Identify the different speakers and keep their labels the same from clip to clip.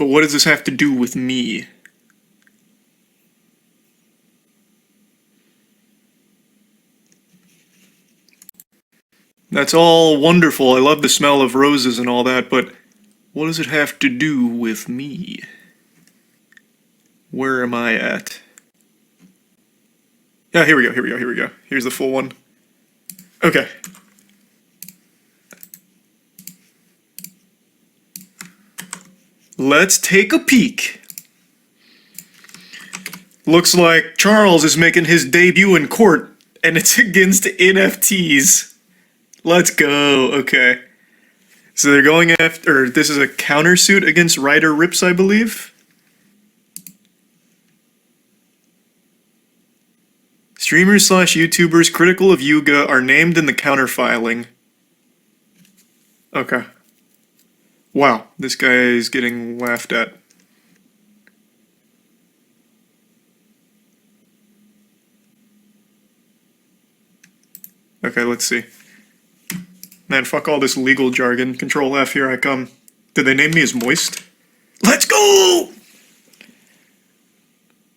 Speaker 1: But what does this have to do with me? That's all wonderful. I love the smell of roses and all that, but what does it have to do with me? Where am I at? Yeah, here we go. Here's the full one. Okay. Let's take a peek. Looks like Charles is making his debut in court, and it's against NFTs. Let's go. Okay. So they're going after, this is a countersuit against Ryder Rips, I believe. Streamers / YouTubers critical of Yuga are named in the counterfiling. Okay. Wow, this guy is getting laughed at. Okay, let's see. Man, fuck all this legal jargon. Control F, here I come. Did they name me as Moist? Let's go!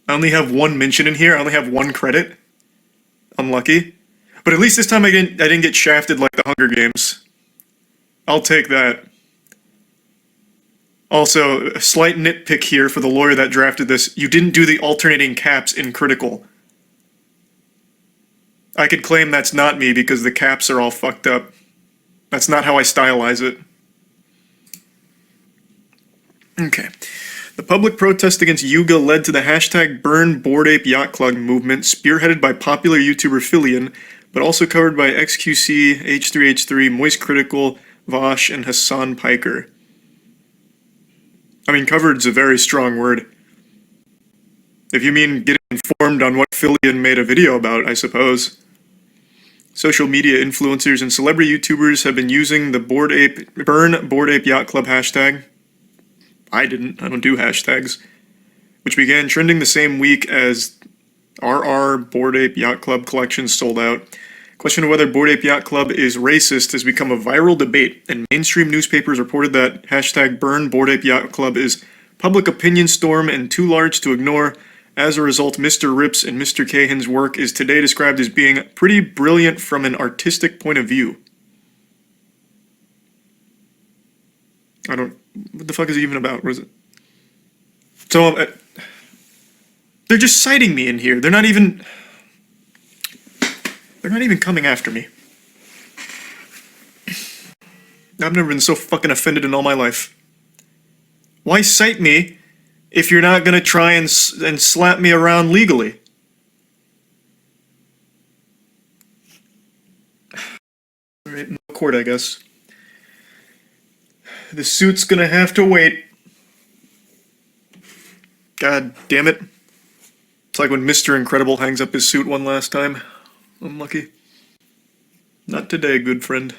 Speaker 1: I only have one mention in here. I only have one credit. Unlucky. But at least this time I didn't get shafted like the Hunger Games. I'll take that. Also, a slight nitpick here for the lawyer that drafted this. You didn't do the alternating caps in critical. I could claim that's not me because the caps are all fucked up. That's not how I stylize it. Okay. The public protest against Yuga led to the hashtag Burn Bored Ape Yacht Club movement, spearheaded by popular YouTuber Filion, but also covered by XQC, H3H3, Moistcr1tikal, Vosh, and Hassan Piker. I mean, covered's a very strong word. If you mean getting informed on what Filion made a video about, I suppose. Social media influencers and celebrity YouTubers have been using the Burn Bored Ape Yacht Club hashtag. I don't do hashtags. Which began trending the same week as RR Bored Ape Yacht Club collections sold out. Question of whether Bored Ape Yacht Club is racist has become a viral debate, and mainstream newspapers reported that hashtag Burn Bored Ape Yacht Club is public opinion storm and too large to ignore. As a result, Mr. Rips and Mr. Cahan's work is today described as being pretty brilliant from an artistic point of view. What the fuck is it even about? What is it? So, they're just citing me in here. They're not even coming after me. I've never been so fucking offended in all my life. Why cite me if you're not gonna try and slap me around legally? Alright, no court, I guess. The suit's gonna have to wait. God damn it. It's like when Mr. Incredible hangs up his suit one last time. Unlucky. Not today, good friend.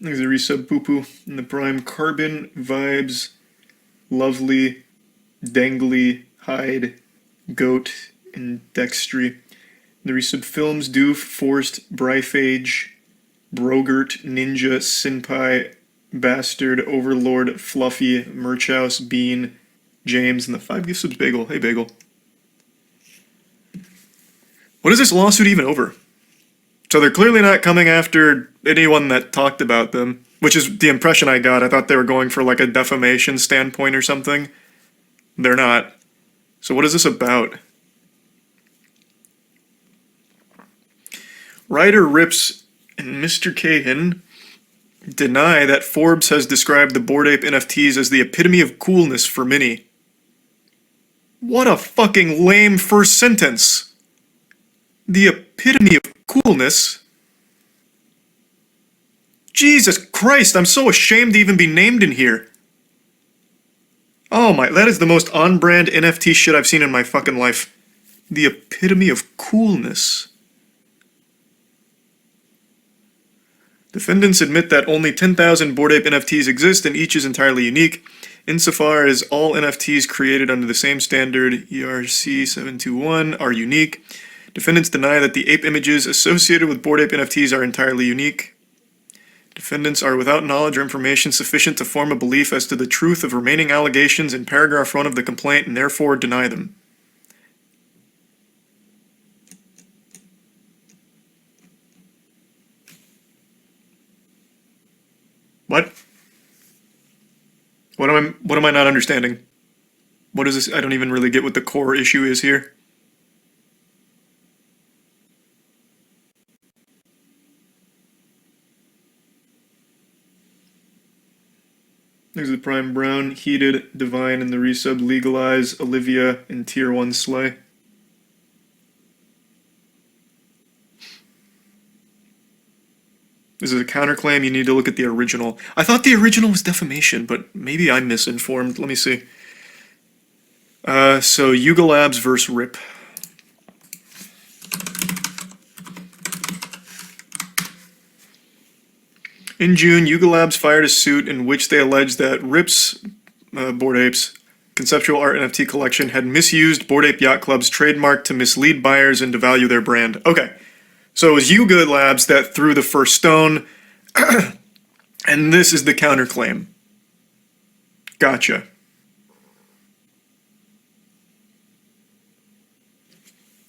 Speaker 1: There's a resub poo-poo in the prime. Carbon, Vibes, Lovely, Dangly, Hyde, Goat, and Dextry. The resub films Doof, Forced, Bryphage, Brogert, Ninja, Sinpai, Bastard, Overlord, Fluffy, Merchhouse, Bean, James, and the 5 gift subs Bagel. Hey, Bagel. What is this lawsuit even over? So they're clearly not coming after anyone that talked about them, which is the impression I got. I thought they were going for like a defamation standpoint or something. They're not. So what is this about? Ryder Rips and Mr. Cahan deny that Forbes has described the Bored Ape NFTs as the epitome of coolness for many. What a fucking lame first sentence. The epitome of coolness? Jesus Christ, I'm so ashamed to even be named in here. Oh my, that is the most on-brand NFT shit I've seen in my fucking life. The epitome of coolness. Defendants admit that only 10,000 Bored Ape NFTs exist and each is entirely unique, insofar as all NFTs created under the same standard, ERC 721, are unique. Defendants deny that the ape images associated with Bored Ape NFTs are entirely unique. Defendants are without knowledge or information sufficient to form a belief as to the truth of remaining allegations in paragraph 1 of the complaint and therefore deny them. What? What am I not understanding? What is this? I don't even really get what the core issue is here. There's the Prime Brown, Heated, Divine, and the resub Legalize, Olivia, and Tier 1 Slay. This is a counterclaim. You need to look at the original. I thought the original was defamation, but maybe I'm misinformed. Let me see. So Yuga Labs versus RIP. In June, Yuga Labs fired a suit in which they alleged that RIP's, Bored Apes, conceptual art NFT collection had misused Bored Ape Yacht Club's trademark to mislead buyers and devalue their brand. Okay, so it was Yuga Labs that threw the first stone, and this is the counterclaim. Gotcha.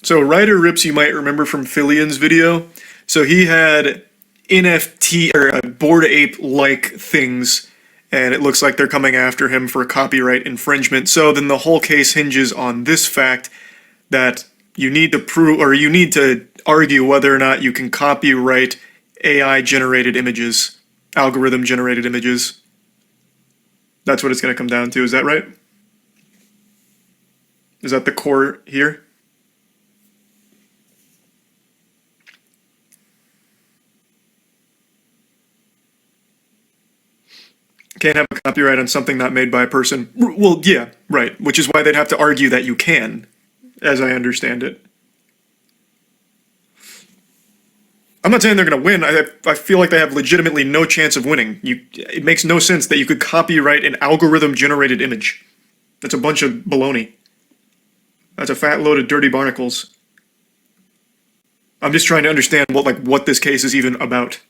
Speaker 1: So Ryder Rips, you might remember from Filian's video. So he had NFT or Bored Ape-like things, and it looks like they're coming after him for copyright infringement. So then the whole case hinges on this fact that you need to prove, or you need to argue whether or not you can copyright AI-generated images, algorithm-generated images. That's what it's going to come down to. Is that right? Is that the core here? Can't have a copyright on something not made by a person. Well, yeah, right. Which is why they'd have to argue that you can, as I understand it. I'm not saying they're going to win. I feel like they have legitimately no chance of winning. It makes no sense that you could copyright an algorithm-generated image. That's a bunch of baloney. That's a fat load of dirty barnacles. I'm just trying to understand what this case is even about.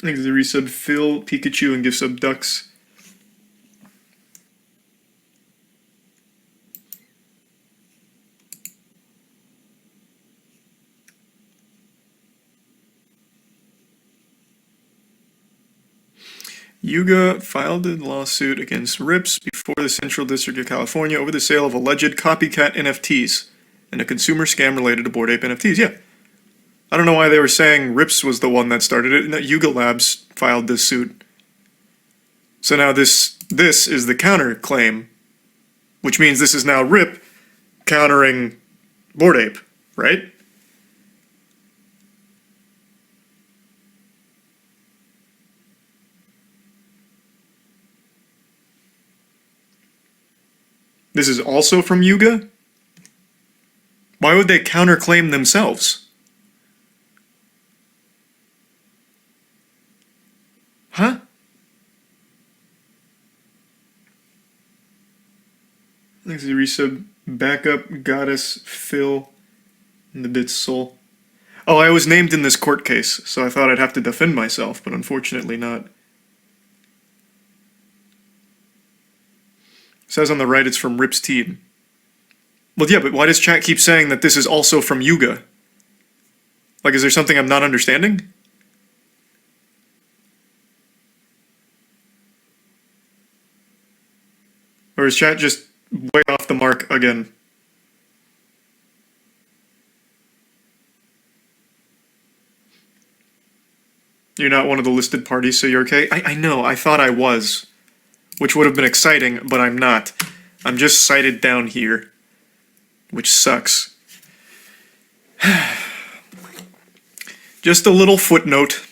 Speaker 1: I think the resub Phil, Pikachu, and gift sub Ducks. Yuga filed a lawsuit against Rips before the Central District of California over the sale of alleged copycat NFTs and a consumer scam related to Bored Ape NFTs. Yeah. I don't know why they were saying Rips was the one that started it, and that Yuga Labs filed this suit. So now this is the counterclaim, which means this is now Rip countering Bored Ape, right? This is also from Yuga? Why would they counterclaim themselves? Huh? Thanks to resub Backup, Goddess, Phil, and the Bits Soul. Oh, I was named in this court case, so I thought I'd have to defend myself, but unfortunately not. It says on the right it's from Rip's team. Well, yeah, but why does chat keep saying that this is also from Yuga? Like, is there something I'm not understanding? Or is chat just way off the mark again? You're not one of the listed parties, so you're okay? I know, I thought I was. Which would have been exciting, but I'm not. I'm just cited down here. Which sucks. Just a little footnote.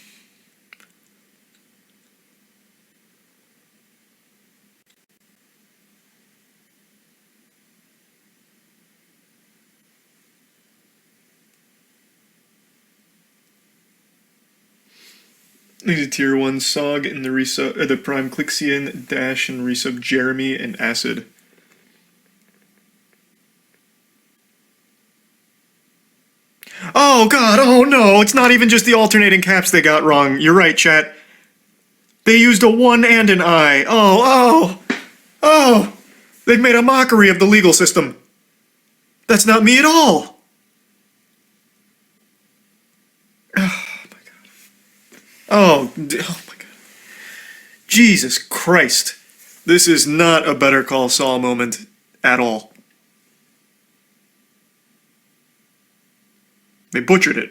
Speaker 1: These are tier 1 Sog and the resub, the Prime Clixian, Dash and resub Jeremy and Acid. Oh god, oh no, it's not even just the alternating caps they got wrong. You're right, chat. They used a 1 and an I. Oh! They've made a mockery of the legal system. That's not me at all. Oh my god. Oh my god. Jesus Christ. This is not a Better Call Saul moment at all. They butchered it.